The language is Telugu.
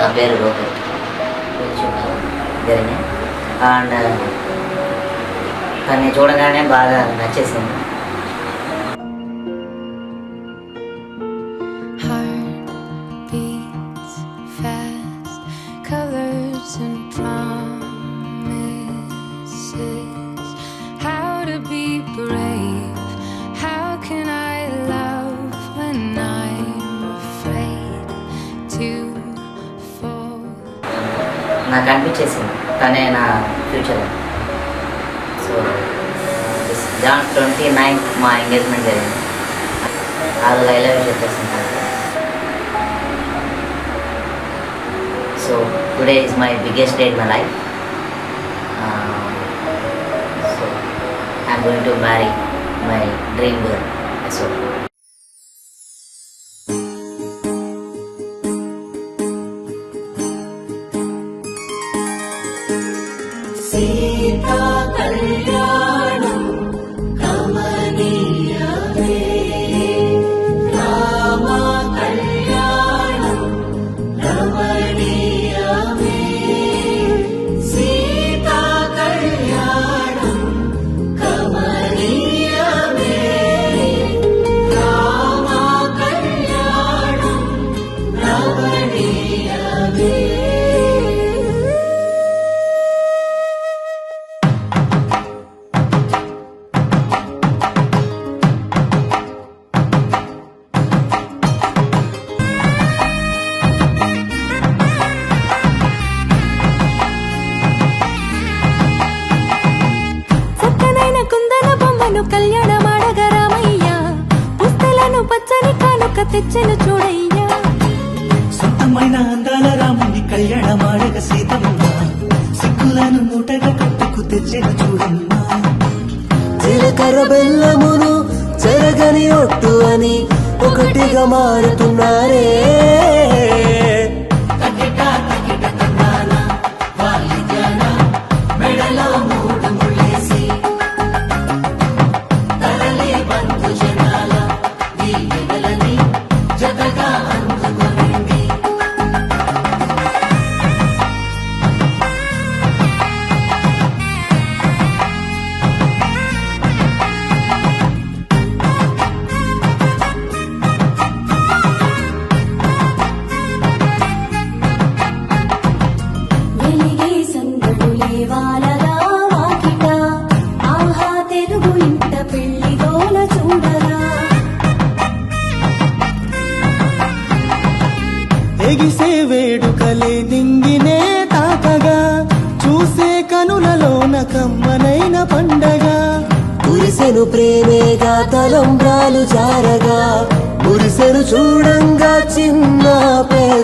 నా పేరు రోహిత్ జరిగినాయి. అండ్ తన్ని చూడగానే బాగా నచ్చేసింది. నాకు అనిపించేసింది తనే నా ఫ్యూచర్. సో జాన్ 29th మా ఎంగేజ్మెంట్ జరిగింది. ఆ రోజు ఐ లవ్ యూ చెప్పేసింది. So today is my biggest day in my life. So I'm going to marry my dream girl. So Sita కళ్యాణం కమనీయమే, రామ కళ్యాణం రమణీయమే. సీతా కళ్యాణం కమనీయమే, రామ కళ్యాణం రమణీయమే. కళ్యాణమాడగా రామయ్య పుస్తలను పచ్చని కానుక తెచ్చను చూడయ్యా. సొంతమైన అందాల రాముని కళ్యాణమాడగ సీతమ్మ సిక్కులను మూటగా కట్టుకు తెచ్చెను చూడమ్మా. జీలకర్ర బెల్లమును చెరగని ఒట్టు అని ఒకటిగా మారుతున్నారే. ఎగిసే వేడుకలే నింగినే తాకగా చూసే కనులలోన కమ్మనైన పండగ. కురిసెను ప్రేమేగా తలంబ్రాలు జారగా మురిసెను చూడంగా చిన్న పెద్ద.